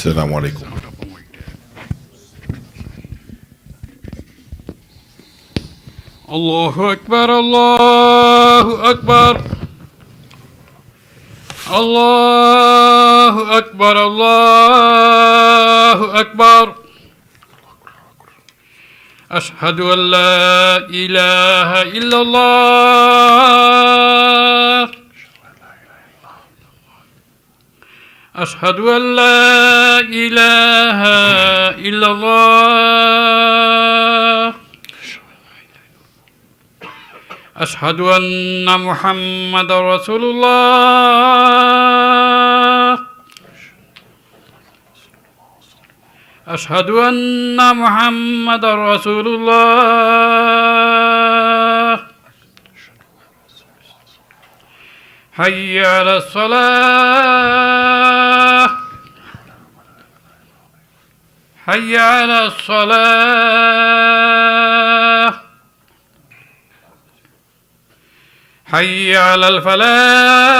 السلام عليكم. الله أكبر الله أكبر الله أكبر الله أكبر أشهد أن لا إله إلا الله أشهد أن لا إله إلا الله أشهد أن محمد رسول الله أشهد أن محمد رسول الله حي على الصلاة حي على الصلاة حي على الفلاح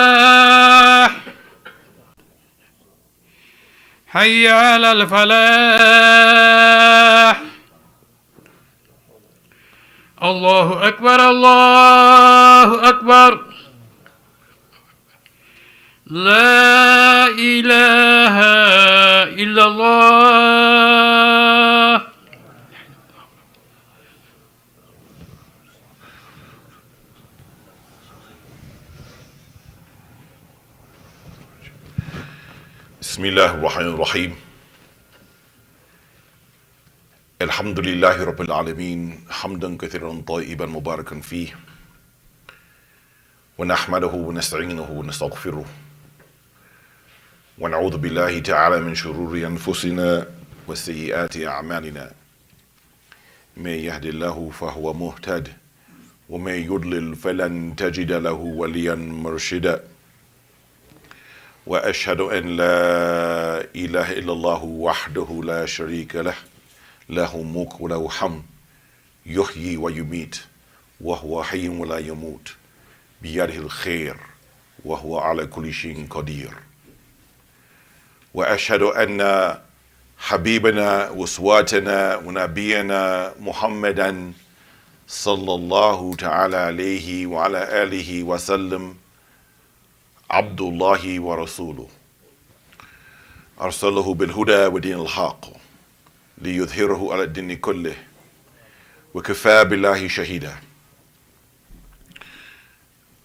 حي على الفلاح الله أكبر الله أكبر لا إله إلا الله بسم الله الرحمن الرحيم. الحمد لله رب العالمين حمدا كثيرا طيبا مباركا فيه، ونحمده ونستعينه ونستغفره، ونعوذ بالله تعالى من شرور أنفسنا وسيئات أعمالنا. من يهد الله فهو مهتد، ومن يضلل فلن تجد له وليا مرشدا. وأشهد أن لا إله إلا الله وحده لا شريك له، له ملك وله حمد، يحيي ويميت وهو حي ولا يموت، بيده الخير وهو على كل شيء قدير. وأشهد أن حبيبنا وأسوتنا ونبينا محمدا صلى الله تعالى عليه وعلى آله وسلم عبد الله ورسوله، أرسله بالهدى ودين الحق ليظهره على الدين كله، وكفى بالله شهيدا.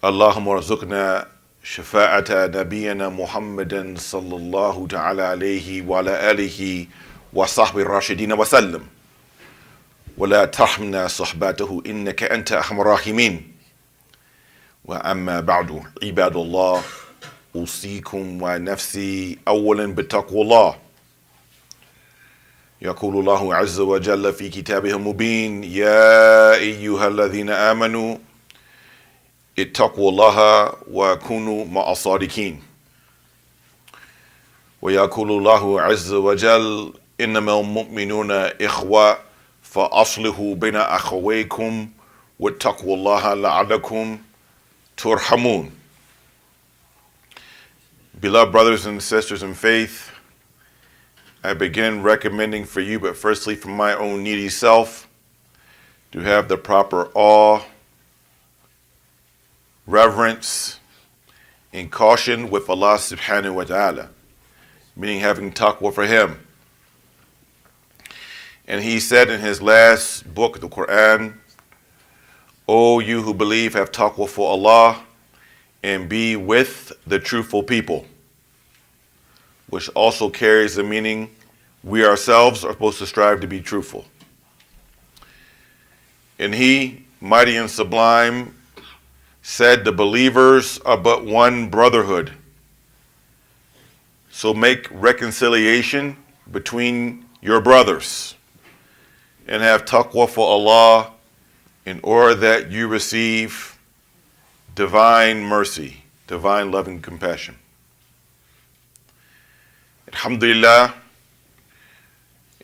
اللهم ارزقنا شفاعة نبينا محمد صلى الله تعالى عليه وعلى آله وصحبه الراشدين وسلم، ولا تحرمنا صحبته إنك أنت أرحم الراحمين. وأما بعد، عباد الله، أوصيكم ونفسي أولا بتقوى الله. يقول الله عز وجل في كتابه المبين: يا أيها الذين آمنوا اتقوا الله وكونوا مع الصادقين. ويقول الله عز وجل: إنما المؤمنون إخوة فأصلحوا بين أخويكم واتقوا الله لعلكم turhamun. Beloved brothers and sisters in faith, I begin recommending for you, but firstly from my own needy self, to have the proper awe, reverence, and caution with Allah subhanahu wa ta'ala, meaning having taqwa for Him. And He said in His last book, the Quran, O you who believe, have taqwa for Allah and be with the truthful people, which also carries the meaning we ourselves are supposed to strive to be truthful. And He, mighty and sublime, said the believers are but one brotherhood. So make reconciliation between your brothers and have taqwa for Allah, in order that you receive divine mercy, divine loving compassion. Alhamdulillah,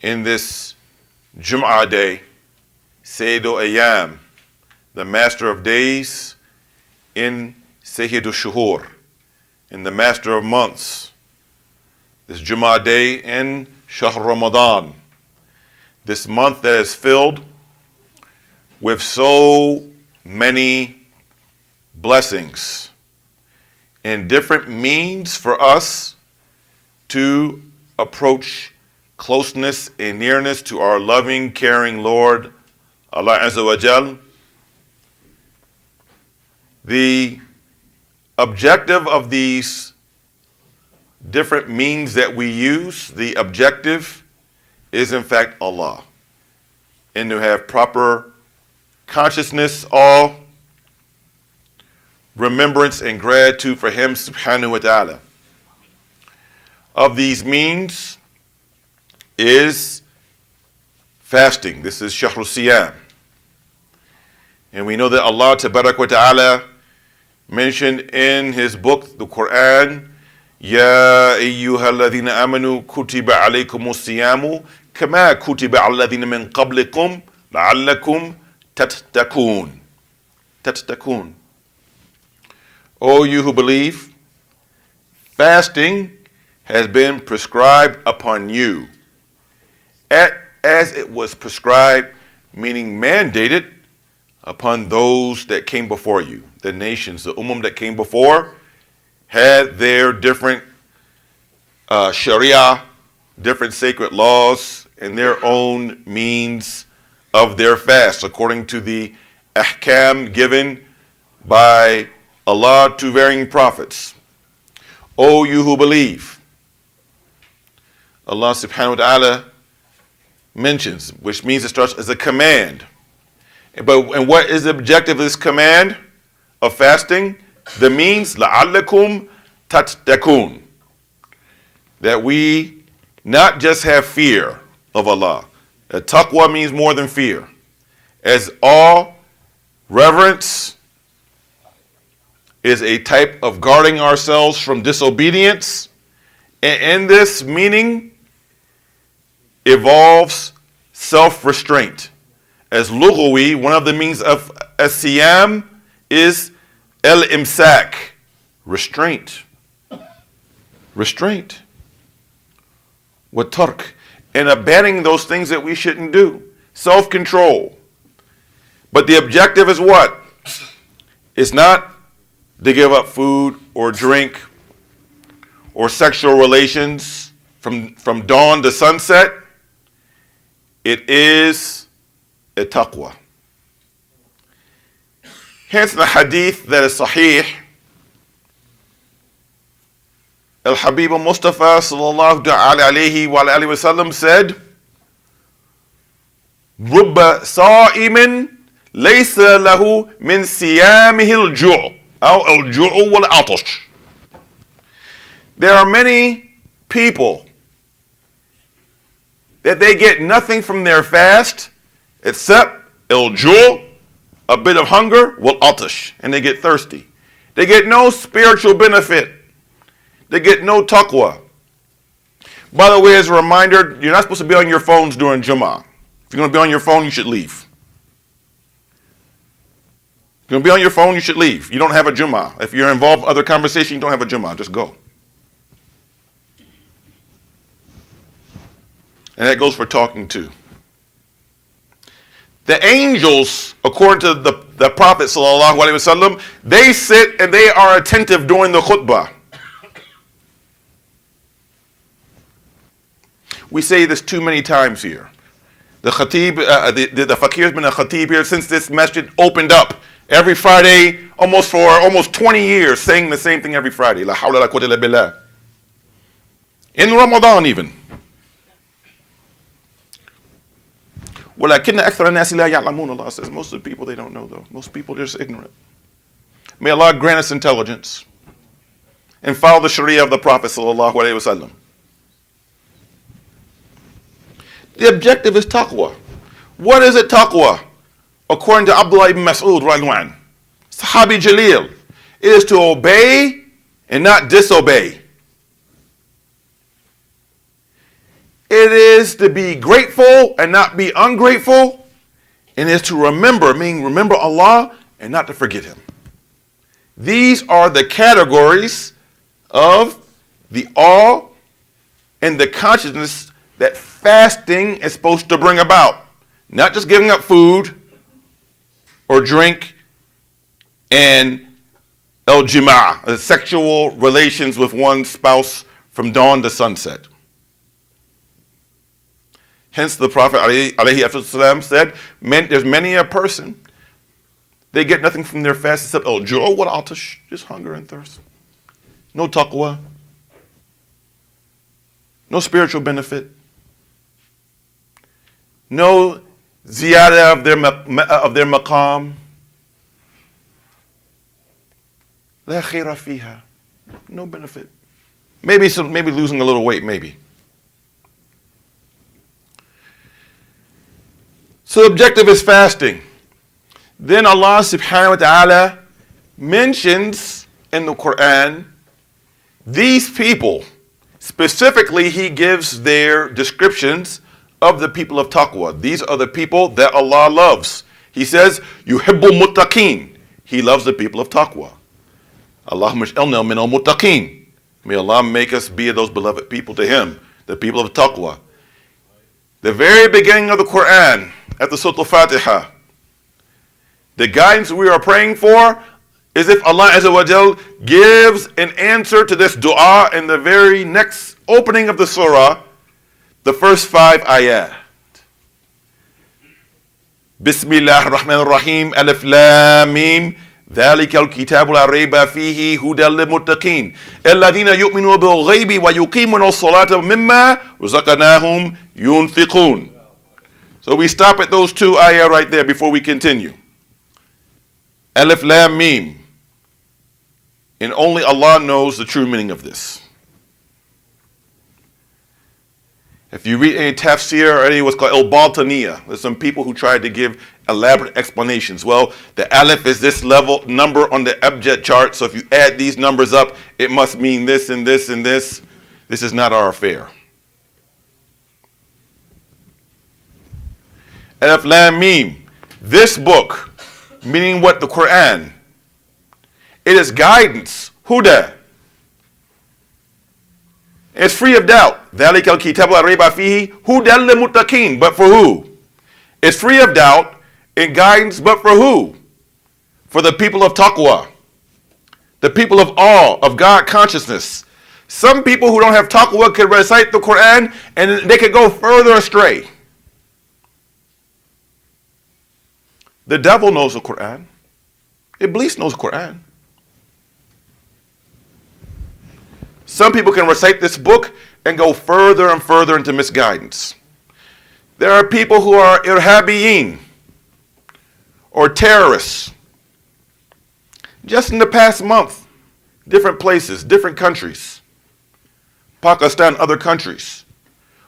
in this Jum'ah day, Sayyidu Ayyam, the master of days, in Sayyidu Shuhur, in the master of months, this Jummah day in Shahr Ramadan, this month that is filled with so many blessings and different means for us to approach closeness and nearness to our loving, caring Lord, Allah Azza wa Jal. The objective of these different means that we use, the objective is in fact Allah, and to have proper consciousness, awe, remembrance, and gratitude for Him subhanahu wa ta'ala. Of these means is fasting. This is Shahru Siyam. And we know that Allah tabarak wa ta'ala mentioned in His book, the Quran, Ya ayyuha alladhina amanu kutiba alaykumus siyamu kama kutiba alladhina min qablikum la'allakum tattaqun. Tattaqun. O you who believe, fasting has been prescribed upon you as it was prescribed, meaning mandated, upon those that came before you. The nations, the that came before, had their different sharia, different sacred laws, and their own means of their fast, according to the ahkam given by Allah to varying prophets. O you who believe, Allah subhanahu wa ta'ala mentions, which means it starts as a command. And what is the objective of this command of fasting? The means, la'allakum tattaqun. That we not just have fear of Allah. Taqwa means more than fear. As awe, reverence is a type of guarding ourselves from disobedience. And in this meaning evolves self-restraint. As lughawi, one of the means of as-siyam is al-imsak, restraint. Restraint. Wa tark, and abandoning those things that we shouldn't do. Self-control. But the objective is what? It's not to give up food or drink or sexual relations from dawn to sunset. It is a taqwa. Hence the hadith that is sahih, Al-Habib al-Mustafa sallallahu alayhi wa alihi wa sallam said, Rubba sa'imin laysa lahu min siyamihi al-ju' aw al-ju'u wal-atash. There are many people that they get nothing from their fast except al-ju', a bit of hunger, wal-atash, and they get thirsty. They get no spiritual benefit. They get no taqwa. By the way, as a reminder, you're not supposed to be on your phones during Jummah. If you're going to be on your phone, you should leave. If you're going to be on your phone, you should leave. You don't have a Jummah. If you're involved in other conversation, you don't have a Jummah. Just go. And that goes for talking too. The angels, according to the Prophet sallallahu alaihi wasallam, they sit and they are attentive during the khutbah. We say this too many times here. The khatib, the fakir has been a khatib here since this masjid opened up. Every Friday, for almost 20 years, saying the same thing every Friday. La hawla la quwwata illa billah. In Ramadan even. وَلَكِنَّ أَكْثَرَ النَّاسِ لَا يَعْلَمُونَ. Allah says, most of the people, they don't know though. Most people are just ignorant. May Allah grant us intelligence and follow the Sharia of the Prophet sallallahu alaihi wasallam. The objective is taqwa. What is it taqwa? According to Abdullah ibn Mas'ud, radhiyallahu anhu, Sahabi Jalil, it is to obey and not disobey. It is to be grateful and not be ungrateful. And it is to remember, meaning remember Allah and not to forget Him. These are the categories of the awe, in the consciousness that fasting is supposed to bring about. Not just giving up food or drink and al-jima', sexual relations with one's spouse from dawn to sunset. Hence the Prophet ﷺ said, there's many a person, they get nothing from their fast except al-ju' wal-'atash, just hunger and thirst. No taqwa, no spiritual benefit, no ziyada of their maqam. La khayra fiha, no benefit. Maybe losing a little weight, maybe. So the objective is fasting. Then Allah subhanahu wa ta'ala mentions in the Quran these people. Specifically, He gives their descriptions of the people of taqwa. These are the people that Allah loves. He says, yuhibbul muttaqeen. He loves the people of taqwa. Allahumma ij'alna minal muttaqeen. May Allah make us be those beloved people to Him, the people of taqwa. The very beginning of the Quran, at the Surah Al-Fatiha, the guidance we are praying for is if Allah Azza wa Jal gives an answer to this dua in the very next opening of the surah, the first 5 ayat. Bismillah ar-Rahman ar-Rahim, Alif Lam Mim, ذلك الكتاب لا ريب فيه هدى للمتقين الذين يؤمنون بالغيب ويقيمون الصلاة مما رزقناهم ينفقون. So we stop at those 2 ayah right there before we continue. Alif Lam Mim. And only Allah knows the true meaning of this. If you read any tafsir or any what's called al-Baltaniyah, there's some people who tried to give elaborate explanations. Well, the alif is this level number on the abjad chart, so if you add these numbers up, it must mean this and this and this. This is not our affair. Alif Lam Mim. This book, meaning what? The Quran. It is guidance. Huda. It's free of doubt. ذَلِكَ الْكِتَابُ لَا رَيْبَ فِيهِ هُدًى لِلْمُتَّقِينَ. But for who? It's free of doubt and guidance, but for who? For the people of taqwa. The people of awe, of God consciousness. Some people who don't have taqwa can recite the Quran and they could go further astray. The devil knows the Quran. Iblis knows the Quran. Some people can recite this book and go further and further into misguidance. There are people who are irhabiyin, or terrorists. Just in the past month, different places, different countries, Pakistan, other countries,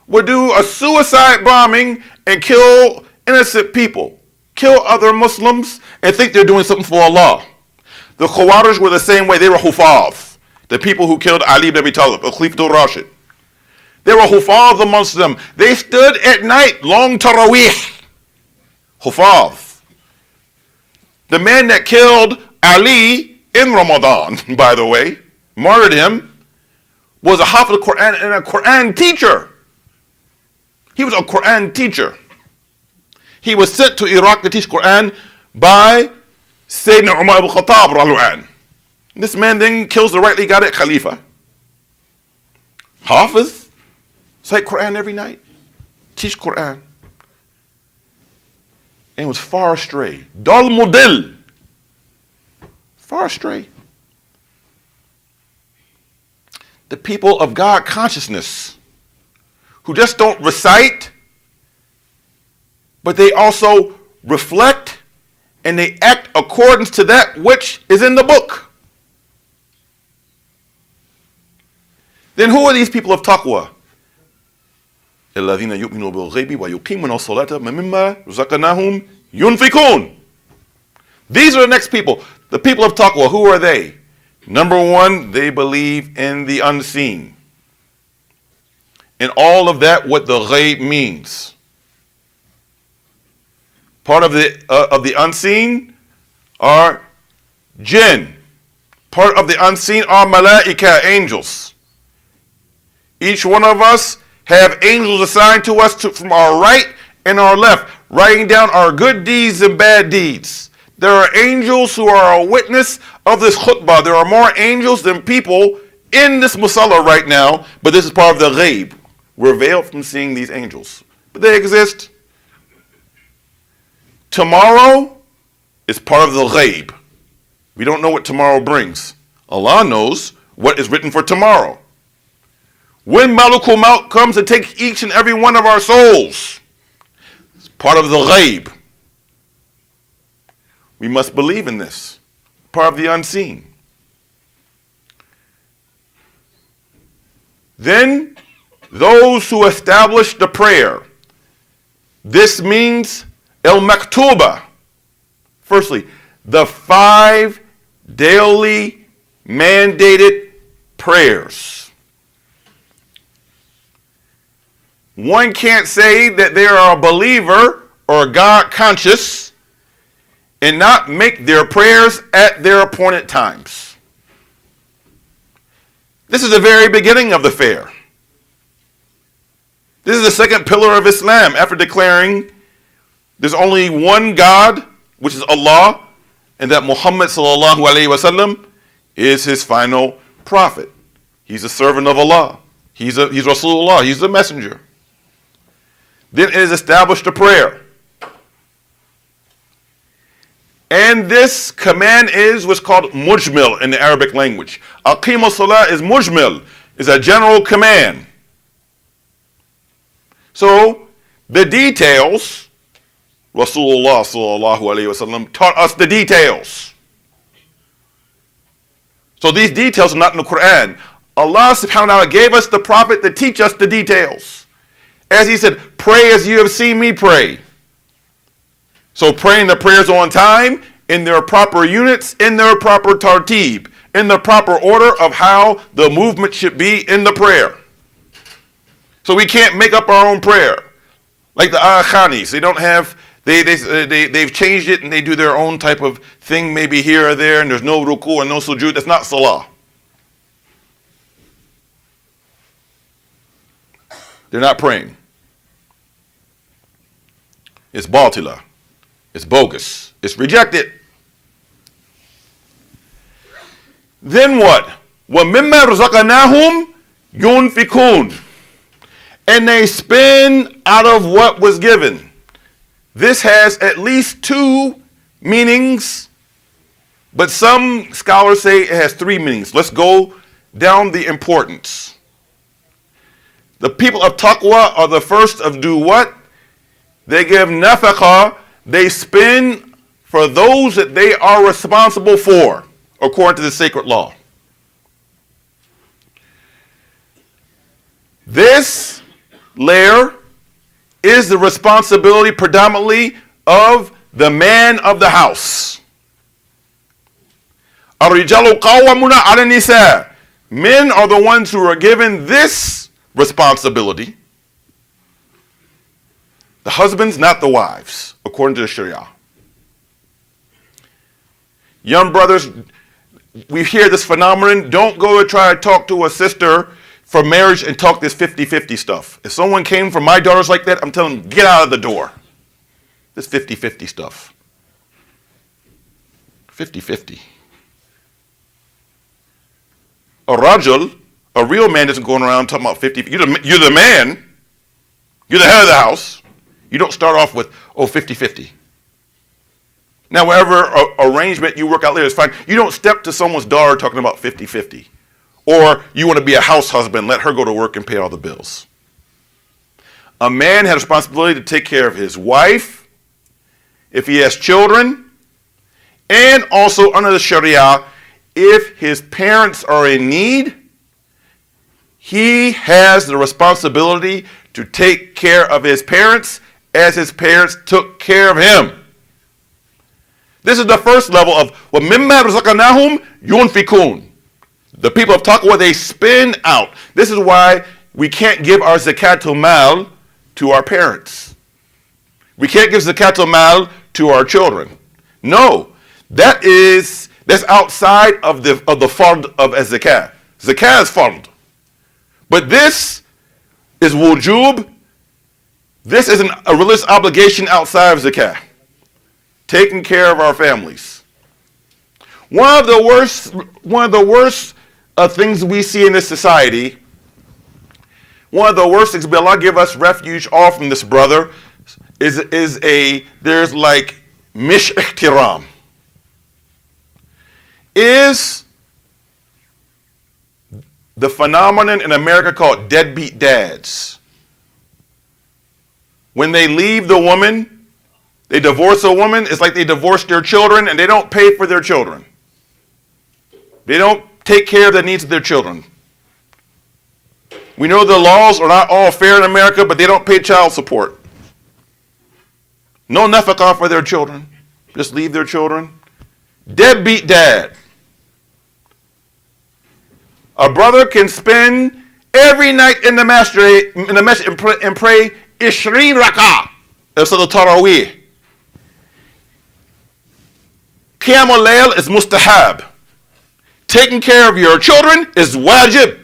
would do a suicide bombing and kill innocent people, kill other Muslims, and think they're doing something for Allah. The Khawarij were the same way. They were Hufaz. The people who killed Ali ibn Abi Talib, Al-Khalifatul Rashid. There were Hufaz amongst them. They stood at night, long Taraweeh. Hufaz. The man that killed Ali in Ramadan, by the way, martyred him, was a Hafiz al-Quran and a Quran teacher. He was a Quran teacher. He was sent to Iraq to teach Quran by Sayyidina Umar ibn Khattab radiallahu anhu. This man then kills the rightly got it Khalifa. Hafiz, recite Quran every night, teach Quran. And was far astray. Dal Mudil. Far astray. The people of God consciousness who just don't recite, but they also reflect and they act according to that which is in the book. Then who are these people of taqwa? الَّذِينَ يُؤْمِنُوا بِالْغَيْبِ وَيُقِيمُونَ الصَّلَاةَ مِمَّا رَزَقْنَاهُمْ يُنْفِقُونَ. These are the next people. The people of taqwa, who are they? Number one, they believe in the unseen. And all of that, what the ghaib means. Part of the unseen are jinn. Part of the unseen are malaika, angels. Each one of us have angels assigned to us from our right and our left, writing down our good deeds and bad deeds. There are angels who are a witness of this khutbah. There are more angels than people in this musalla right now, but this is part of the ghaib. We're veiled from seeing these angels, but they exist. Tomorrow is part of the ghaib. We don't know what tomorrow brings. Allah knows what is written for tomorrow. When Malakul Maut comes to take each and every one of our souls, it's part of the ghaib. We must believe in this, part of the unseen. Then, those who establish the prayer. This means al-maktuba. Firstly, the 5 daily mandated prayers. One can't say that they are a believer or God conscious and not make their prayers at their appointed times. This is the very beginning of the fair. This is the second pillar of Islam after declaring there's only one God, which is Allah, and that Muhammad sallallahu alaihi wasallam is his final prophet. He's a servant of Allah. He's Rasulullah. He's the messenger. Then it is established a prayer. And this command is what's called mujmil in the Arabic language. Aqimu salah is mujmil, is a general command. So the details, Rasulullah sallallahu alaihi wasallam taught us the details. So these details are not in the Quran. Allah subhanahu wa ta'ala gave us the prophet to teach us the details. As he said, pray as you have seen me pray. So praying the prayers on time, in their proper units, in their proper tartib, in the proper order of how the movement should be in the prayer. So we can't make up our own prayer. Like the Khanis, they don't have, they've changed it and they do their own type of thing maybe here or there, and there's no ruku and no sujood. That's not salah. They're not praying. It's batila. It's bogus. It's rejected. Then what? وَمِمَّا رَزَقَنَاهُمْ يُنْفِقُونَ. And they spend out of what was given. This has at least 2 meanings, but some scholars say it has 3 meanings. Let's go down the importance. The people of taqwa are the first of do what? They give nafaqah, they spend for those that they are responsible for, according to the sacred law. This layer is the responsibility predominantly of the man of the house. الرجال قوامون على النساء. Men are the ones who are given this responsibility. The husbands, not the wives, according to the Sharia. Young brothers, we hear this phenomenon. Don't go to try to talk to a sister for marriage and talk this 50-50 stuff. If someone came from my daughters like that, I'm telling them, get out of the door. This 50-50 stuff. 50-50. A rajul, a real man, isn't going around talking about 50. You're the man. You're the head of the house. You don't start off with, 50-50. Now, whatever arrangement you work out there is fine. You don't step to someone's daughter talking about 50-50. Or you want to be a house husband, let her go to work and pay all the bills. A man has a responsibility to take care of his wife, if he has children, and also under the Sharia, if his parents are in need, he has the responsibility to take care of his parents as his parents took care of him. This is the first level of وَمِمَّا رَزَقَنَاهُمْ يُنْفِقُونَ. The people of taqwa, they spend out. This is why we can't give our zakatul mal to our parents. We can't give zakatul mal to our children. No, that's outside of the fard of a zakat. Zakat is fard. But this is wujub. This is a religious obligation outside of zakah. Taking care of our families. One of the worst things we see in this society, one of the worst things, may Allah give us refuge all from this, brother, there's like mish ihtiram. Is the phenomenon in America called deadbeat dads. When they leave the woman, they divorce a woman, it's like they divorced their children and they don't pay for their children. They don't take care of the needs of their children. We know the laws are not all fair in America, but they don't pay child support. No nafaqah for their children. Just leave their children. Deadbeat dad. A brother can spend every night in the masjid and pray Ishreen Rak'ah of Salat Tarawih. Qiyam al-Layl is mustahab. Taking care of your children is wajib.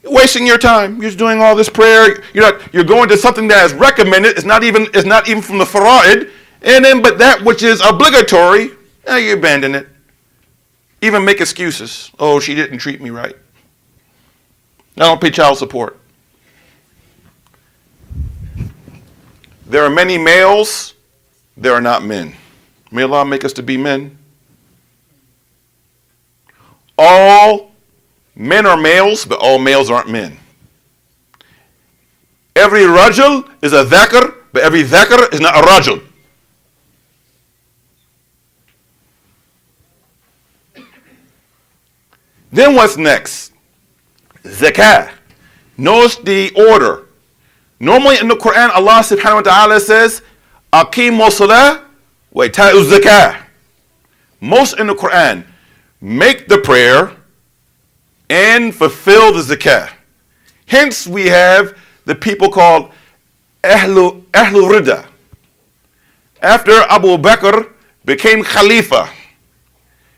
You're wasting your time. You're just doing all this prayer. You're going to something that is recommended. It's not even from the fara'id. But that which is obligatory, you abandon it. Even make excuses. Oh, she didn't treat me right. I don't pay child support. There are many males. There are not men. May Allah make us to be men. All men are males, but all males aren't men. Every rajul is a dhakar, but every dhakar is not a rajul. Then what's next? Zakah. Notice the order. Normally in the Quran, Allah subhanahu wa ta'ala says, Aqimu salah wa ita'u zakah. Most in the Quran, make the prayer and fulfill the zakah. Hence we have the people called Ahlu Rida. After Abu Bakr became Khalifa,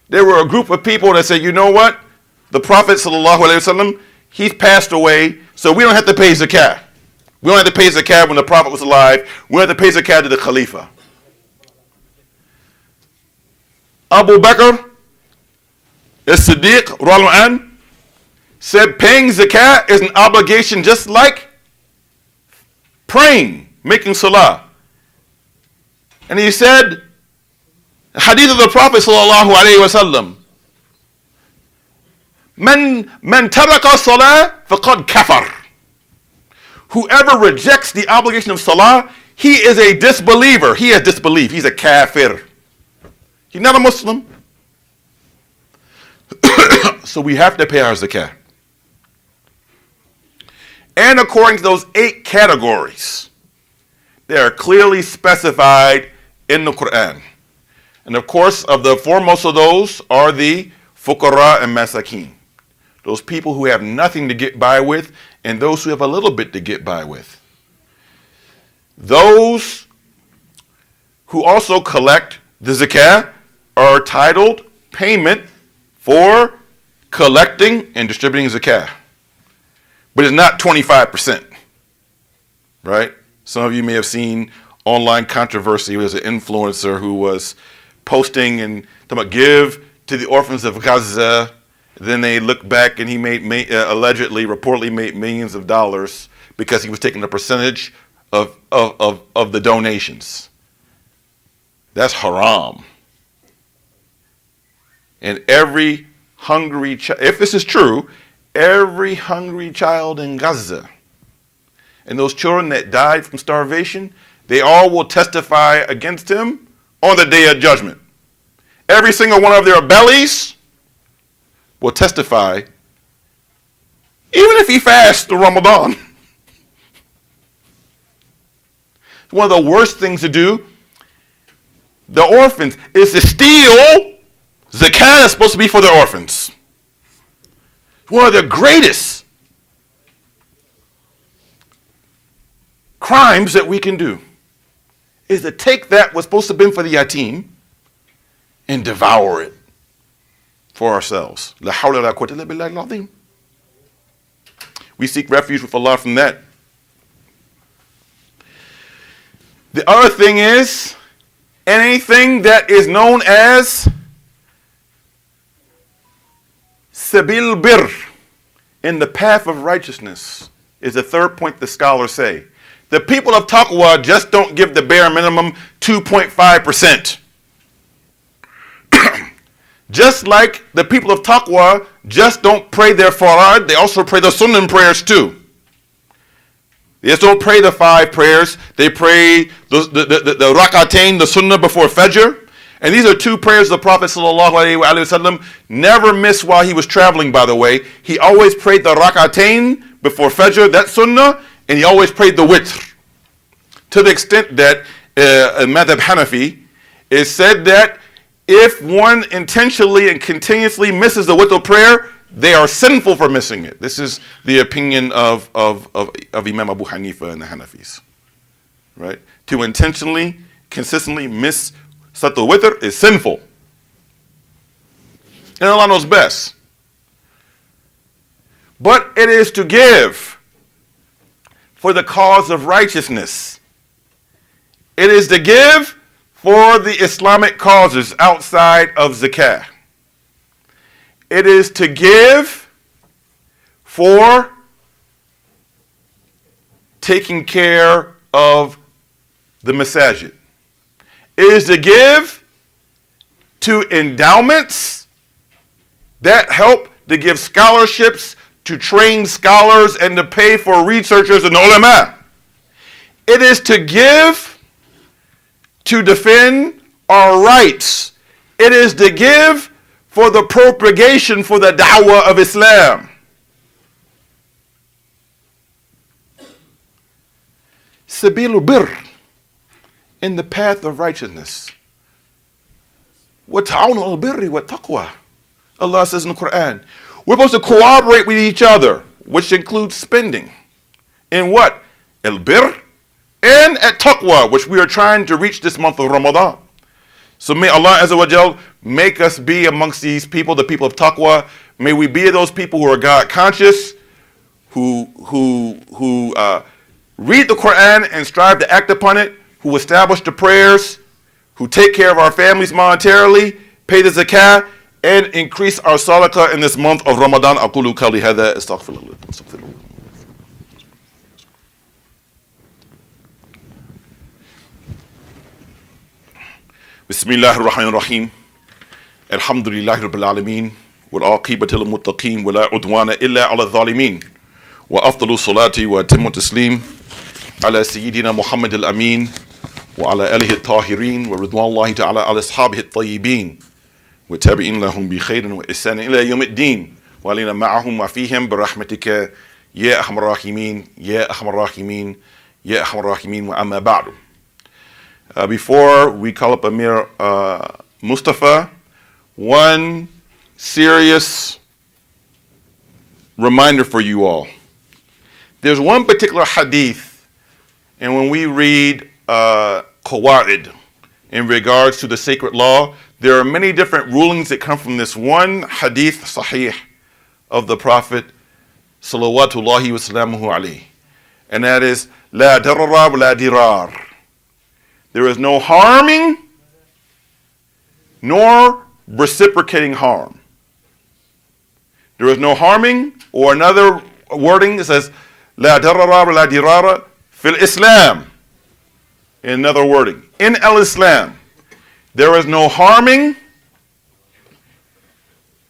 there were a group of people that said, you know what? The Prophet sallallahu alaihi wasallam, he's passed away, so we don't have to pay zakah. We don't have to pay zakah when the Prophet was alive. We don't have to pay zakah to the Khalifa. Abu Bakr as-Siddiq radhiyallahu anhu said paying zakah is an obligation just like praying, making salah. And he said, hadith of the Prophet sallallahu alaihi wasallam, Man taraka salah faqad kafar. Whoever rejects the obligation of salah, he is a disbeliever. He has disbelieved. He's a kafir. He's not a Muslim. So we have to pay our zakah. And according to those 8 categories, they are clearly specified in the Quran. And of course, of the foremost of those are the fuqara and masakin. Those people who have nothing to get by with, and those who have a little bit to get by with. Those who also collect the zakah are titled payment for collecting and distributing zakah. But it's not 25%. Right? Some of you may have seen online controversy. There was an influencer who was posting and talking about give to the orphans of Gaza. Then they looked back and he reportedly made millions of dollars because he was taking a percentage of the donations. That's haram. And every hungry child, if this is true, every hungry child in Gaza and those children that died from starvation, they all will testify against him on the day of judgment. Every single one of their bellies will testify, even if he fasts the Ramadan. One of the worst things to do, the orphans, is to steal zakah is supposed to be for the orphans. One of the greatest crimes that we can do is to take that what's supposed to have been for the yatim and devour it. for ourselves. La hawla wa la quwwata illa billahi al-azim. We seek refuge with Allah from that. The other thing is, anything that is known as sabil bir, in the path of righteousness, is the third point the scholars say. The people of taqwa just don't give the bare minimum 2.5%. Just like the people of taqwa just don't pray their farad, they also pray the sunnah prayers too. They just don't pray the 5 prayers. They pray the rak'atayn, the sunnah before fajr. And these are 2 prayers the Prophet ﷺ never missed while he was traveling, by the way. He always prayed the rak'atayn before fajr, that sunnah, and he always prayed the witr. To the extent that in Madhab Hanafi, it said that if one intentionally and continuously misses the witr prayer, they are sinful for missing it. This is the opinion of Imam Abu Hanifa and the Hanafis. Right? To intentionally, consistently miss Salatul Witr is sinful. And Allah knows best. But it is to give for the cause of righteousness. It is to give for the Islamic causes outside of zakah. It is to give for taking care of the masajid. It is to give to endowments that help to give scholarships, to train scholars, and to pay for researchers and ulama. It is to give to defend our rights. It is to give for the propagation for the da'wah of Islam. Sabilu bir, in the path of righteousness. وَتَعَوْنُ الْبِرِّ وَالتَّقْوَى. Allah says in the Quran, we're supposed to cooperate with each other, which includes spending. In what? Al-bir and at taqwa, which we are trying to reach this month of Ramadan. So may Allah Azza wa Jal make us be amongst these people, the people of taqwa. May we be those people who are God conscious, who read the Quran and strive to act upon it, who establish the prayers, who take care of our families monetarily, pay the zakah, and increase our sadaqah in this month of Ramadan. أقول قولي هذا استغفر الله. بسم الله الرحمن الرحيم. الحمد لله رب العالمين والعاقبة للمتقين ولا عدوان إلا على الظالمين وأفضل الصلاة وأتم التسليم على سيدنا محمد الأمين وعلى آله الطاهرين ورضوان الله تعالى على أصحابه الطيبين وتابعين لهم بخير وإحسان إلى يوم الدين وعلينا معهم وفيهم برحمتك يا أرحم الراحمين يا أرحم الراحمين يا أرحم الراحمين وأما بعد. Before we call up Amir Mustafa, one serious reminder for you all. There's one particular hadith, and when we read qawaid in regards to the sacred law, there are many different rulings that come from this one hadith sahih of the Prophet salawatullahi wa salamuhu alayhi, and that is la darara wa la dirar. There is no harming nor reciprocating harm. There is no harming, or another wording that says la darara wa la dirara fil Islam. In another wording, in al-Islam, there is no harming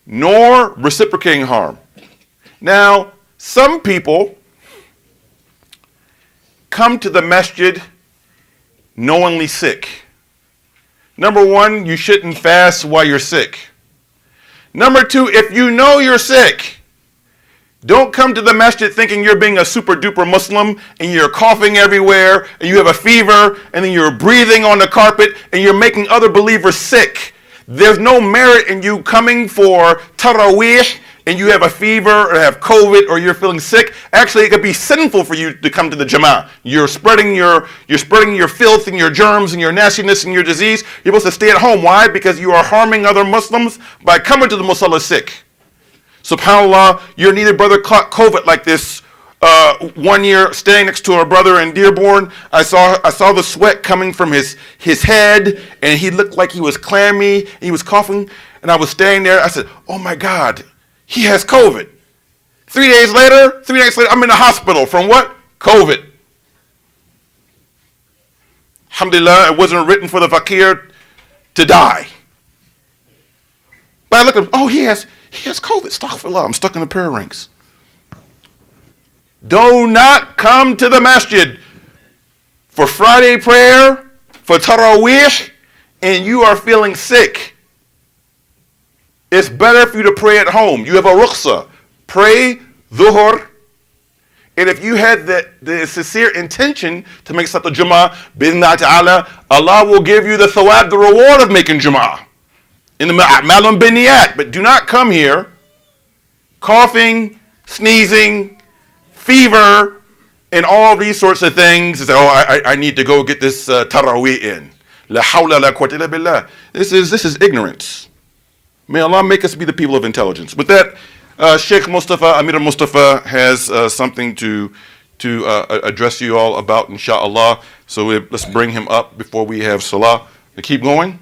nor reciprocating harm. Now, some people come to the masjid knowingly sick. Number one, you shouldn't fast while you're sick. Number two, if you know you're sick, don't come to the masjid thinking you're being a super duper Muslim and you're coughing everywhere and you have a fever and then you're breathing on the carpet and you're making other believers sick. There's no merit in you coming for Taraweeh and you have a fever or have COVID or you're feeling sick, actually it could be sinful for you to come to the Jama'ah. You're spreading your filth and your germs and your nastiness and your disease. You're supposed to stay at home. Why? Because you are harming other Muslims by coming to the Musalla sick. SubhanAllah, your needed brother caught COVID like this 1 year, staying next to a brother in Dearborn. I saw the sweat coming from his head, and he looked like he was clammy, and he was coughing, and I was staying there. I said, oh my God, he has COVID. 3 days later, I'm in the hospital from what? COVID. Alhamdulillah, it wasn't written for the fakir to die. But I look at him, oh, he has COVID. Astaghfirullah, I'm stuck in the prayer ranks. Do not come to the masjid for Friday prayer, for Taraweeh, and you are feeling sick. It's better for you to pray at home. You have a rukhsah. Pray dhuhr. And if you had the sincere intention to make Salat al-Jum'ah, bi'idhnillahi ta'ala, Allah will give you the thawab, the reward of making Jum'ah. In the a'malun binniyat. But do not come here coughing, sneezing, fever, and all these sorts of things. And say, oh, I need to go get this Taraweeh in. La hawla la quwwata illa billah. This is ignorance. May Allah make us be the people of intelligence. With that, Sheikh Mustafa, Amir al-Mustafa has something to address you all about, inshallah. So let's bring him up before we have salah. Keep going.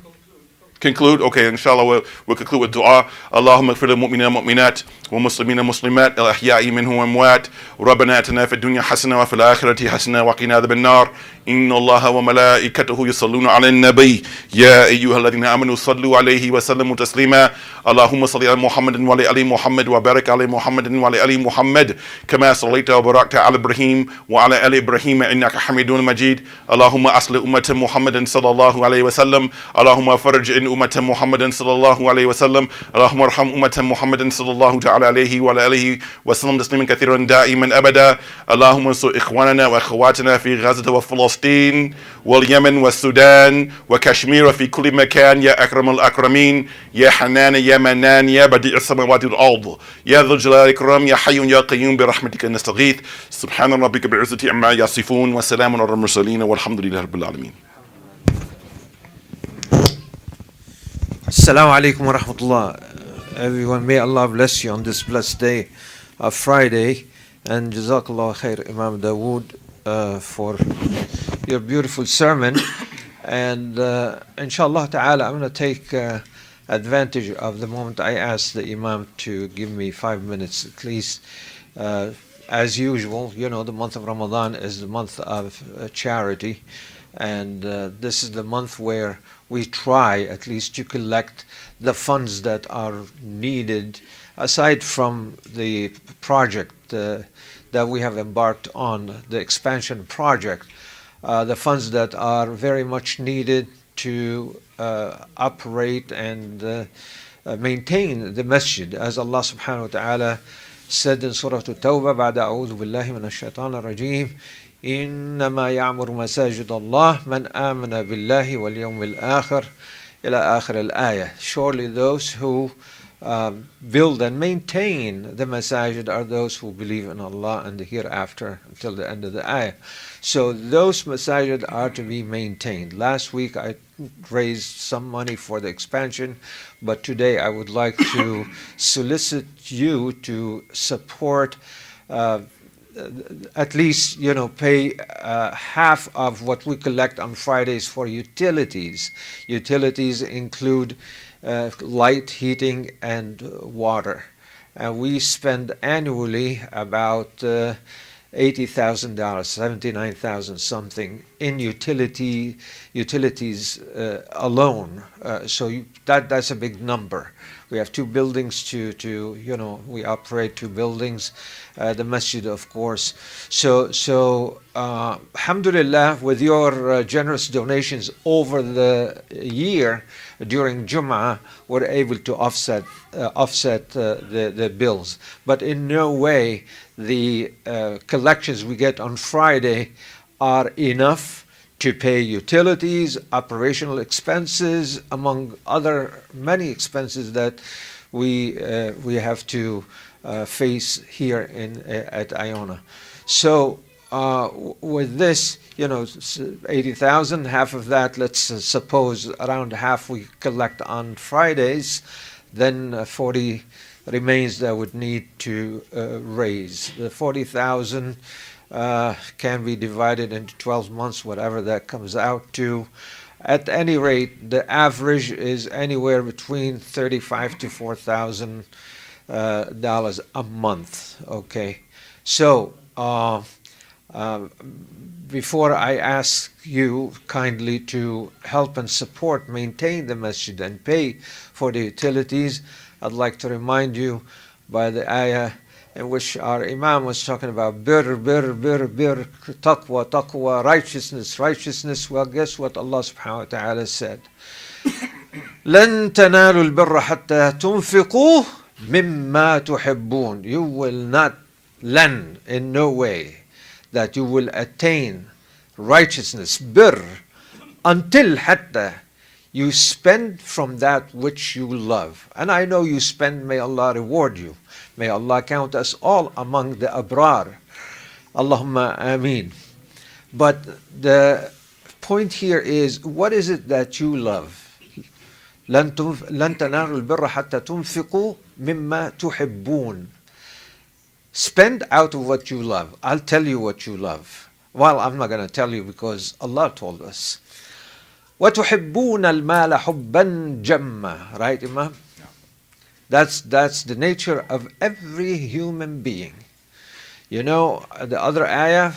Conclude. Okay, inshallah, we'll conclude with dua. Allahumma ighfir lil mu'minina mu'minat wa muslimina muslimat al ahya'i minhum wa amwat. Rabbana atina fid dunya hasana wa fil akhirati hasana wa qina adhaban nar. Inna Allaha wa malaikatahu yusalluna 'alan nabiy. Ya ayyuhalladhina amanu sallu 'alayhi wa sallimu taslima. Allahumma salli 'ala Muhammadin wa ala ali Muhammad wa barik 'ala Muhammadin wa ala ali Muhammad kama sallaita wa barakta 'ala Ibrahim wa ala ali Ibrahim innaka Hamidun Majid. Allahumma aslih ummata Muhammadin sallallahu alayhi wa sallam. Allahumma farij in ummata Muhammadin sallallahu alayhi wa sallam. Allahumma arham ummata Muhammadin sallallahu ta'ala alayhi wa ala alihi wa sallam tasliman kathiran da'iman abada. Allahumma ansur ikhwanana wa akhawatana fi Gaza wa Palestine wal Yemen wa Sudan wa Kashmir fi kulli makan ya akram al-akramin ya hanan ya manan ya badi' as-samawati wal-ard ya dhul jalali ikram ya hayyun ya qayyum bi rahmatika nastaghith. Subhana rabbika bil izzati amma yasifun wa salamun ala al-mursalin walhamdulillahi rabbil alamin. Assalamu alaikum wa rahmatullah. Everyone, may Allah bless you on this blessed day of Friday. And Jazakallah khair, Imam Dawud, for your beautiful sermon. And inshallah ta'ala, I'm going to take advantage of the moment I asked the Imam to give me 5 minutes at least. As usual, you know, the month of Ramadan is the month of charity. And this is the month where we try at least to collect the funds that are needed, aside from the project that we have embarked on, the expansion project, the funds that are very much needed to operate and maintain the masjid. As Allah subhanahu wa ta'ala said in Surah At-Tawbah, بعد أعوذ بالله من الشيطان الرجيم إنما يعمر مساجد الله من آمن بالله واليوم الآخر إلى آخر الآية. Surely those who build and maintain the masajid are those who believe in Allah and the hereafter, until the end of the ayah. So those masajid are to be maintained. Last week I raised some money for the expansion, but today I would like to solicit you to support at least, you know, pay half of what we collect on Fridays for utilities. Utilities include light, heating, and water. And we spend annually about $80,000, $79,000 something in utilities alone. So that's a big number. We have 2 buildings to you know, we operate 2 buildings, the masjid, of course. So alhamdulillah, with your generous donations over the year during Jum'ah, we're able to offset the bills. But in no way the collections we get on Friday are enough to pay utilities, operational expenses, among other many expenses that we have to face here at IONA. So with this, 80,000, half of that, let's suppose around half we collect on Fridays, then 40 remains that would need to raise. The 40,000 can be divided into 12 months, whatever that comes out to. At any rate, the average is anywhere between $35,000 to $4,000 dollars a month. Okay, so before I ask you kindly to help and support, maintain the masjid and pay for the utilities, I'd like to remind you by the ayah in which our Imam was talking about birr, taqwa, righteousness. Well, guess what Allah subhanahu wa ta'ala said? لَن تَنَالُوا الْبِرَّ حَتَّى تُنْفِقُوا مِمَّا تُحِبُّونَ. You will not, in no way, that you will attain righteousness, birr, until hatta you spend from that which you love. And I know you spend, may Allah reward you. May Allah count us all among the abrar. Allahumma ameen. But the point here is, what is it that you love? لن تنالوا البر حتى تنفقوا مما تحبون. Spend out of what you love. I'll tell you what you love. Well, I'm not going to tell you because Allah told us. وَتُحِبُّونَ الْمَالَ حُبًّا جَمًّا. Right, Imam? That's the nature of every human being. You know, the other ayah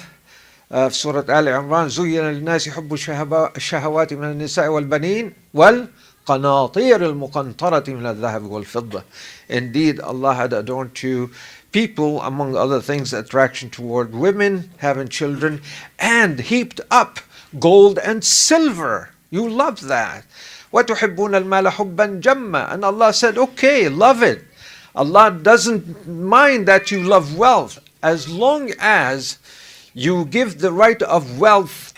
of Surah Al Imran, زُيِّنَ لِلنَّاسِ حُبُّ الشَّهَوَاتِ مِنَ النِّسَاءِ وَالْبَنِينَ وَالْقَنَاطِيرِ الْمُقَنْطَرَةِ مِنَ الذَّهَبِ وَالْفِضَّةِ. Indeed, Allah had adorned to people, among other things, attraction toward women, having children, and heaped up gold and silver. You love that. وَتُحِبُّونَ الْمَالَ حُبًّا جَمًّا. And Allah said, okay, love it. Allah doesn't mind that you love wealth, as long as you give the right of wealth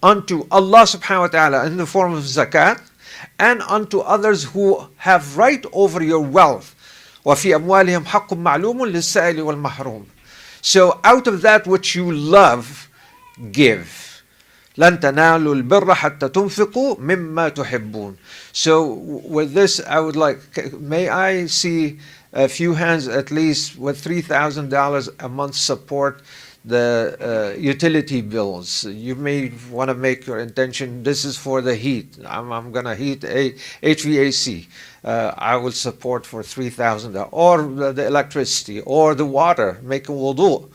unto Allah subhanahu wa ta'ala in the form of zakat, and unto others who have right over your wealth. وَفِي أَمْوَالِهِمْ حَقٌّ مَعْلُومٌ لِلسَّائِلِ وَالْمَحْرُومِ. So out of that which you love, give. لَن تَنَالُوا الْبِرَّ حَتَّى تُنْفِقُوا مِمَّا تُحِبُّونَ. So with this, I would like, may I see a few hands at least with $3,000 a month support the utility bills. You may want to make your intention, this is for the heat. I'm going to heat a HVAC. I will support for $3,000, or the electricity, or the water, make a wudu.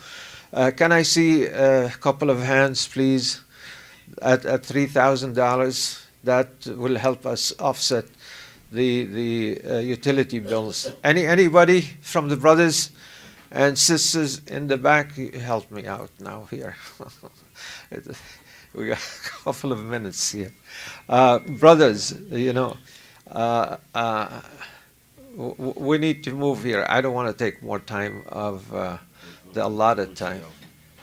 Can I see a couple of hands, please, at $3,000? That will help us offset the utility bills. Anybody from the brothers and sisters in the back, help me out now here. We got a couple of minutes here. Brothers, we need to move here. I don't want to take more time of the allotted time.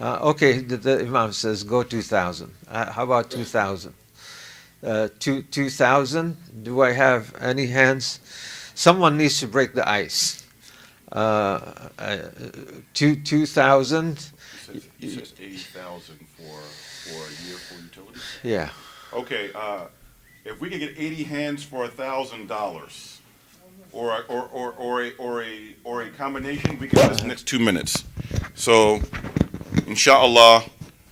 Okay, the Imam says go 2,000. How about 2,000? 2,000. Do I have any hands? Someone needs to break the ice. 2,000. You said 80,000 for a year for utilities. Yeah. Okay, if we could get 80 hands for $1,000, or a combination, we can do this in the next 2 minutes. So, inshallah,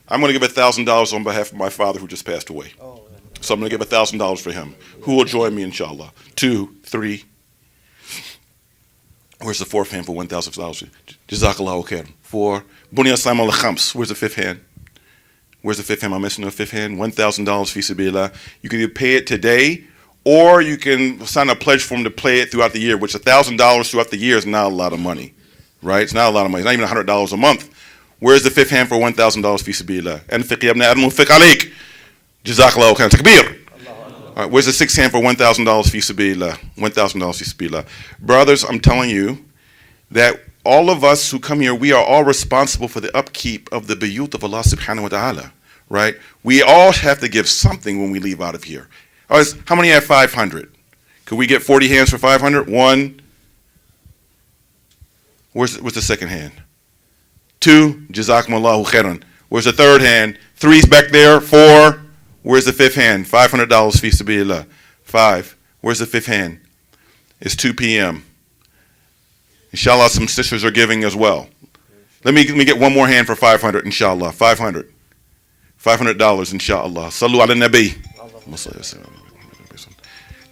I'm going to give $1,000 on behalf of my father who just passed away. So I'm going to give $1,000 for him. Who will join me, inshallah? 2, 3. Where's the fourth hand for $1,000? Jazakallahu khair. 4. Bunya Islam al-Khams. Where's the fifth hand? Where's the fifth hand? I'm missing the fifth hand. $1,000 fi sabilillah. You can either pay it today, or you can sign a pledge form to pay it throughout the year, which $1,000 throughout the year is not a lot of money. Right? It's not a lot of money. It's not even $100 a month. Where's the fifth hand for $1,000 fi sabilillah? Anfiq ya ibn Adam unfiq alayk. Jazakallahu khair. Takbir. All right, where's the sixth hand for $1,000 fi sabilillah? $1,000 fi sabilillah. Brothers, I'm telling you that all of us who come here, we are all responsible for the upkeep of the bayut of Allah subhanahu wa ta'ala, right? We all have to give something when we leave out of here. How many have 500? Could we get 40 hands for 500? 1, Where's the second hand? 2, Jazakumullahu khairan. Where's the third hand? 3's back there. 4, where's the fifth hand? $500 fi sabilillah. 5, where's the fifth hand? It's 2 p.m. Inshallah, some sisters are giving as well. Let me get one more hand for 500, inshallah. 500. $500, inshallah. Sallu ala nabi.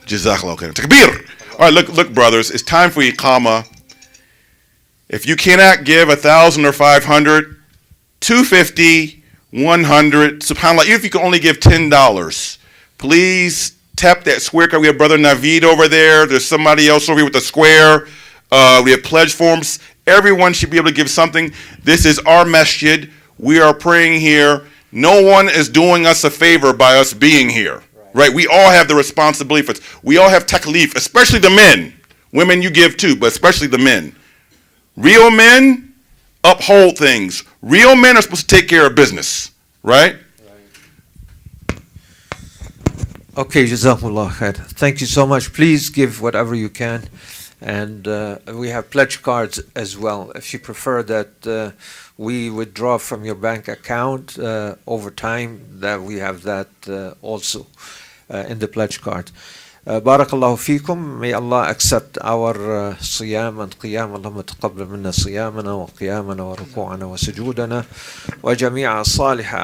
Jazakallah khairan. Takbir. All right, look, brothers. It's time for iqama. If you cannot give 1,000 or 500, 250, 100, subhanAllah, even if you can only give $10, please tap that square card. We have Brother Naveed over there. There's somebody else over here with a square. We have pledge forms. Everyone should be able to give something. This is our masjid. We are praying here. No one is doing us a favor by us being here. Right? We all have the responsibility for it. We all have taklif, especially the men. Women you give too, but especially the men. Real men uphold things. Real men are supposed to take care of business. Right? Okay, Jazakumullah khair. Thank you so much. Please give whatever you can. And we have pledge cards as well. If you prefer that we withdraw from your bank account over time, that we have that also in the pledge card. Barakallahu feekum. May Allah accept our siyam and qiyam. Allahumma taqabbal minna siyamana wa qiyamana wa ruku'ana wa sujudana wa jami'a salihah.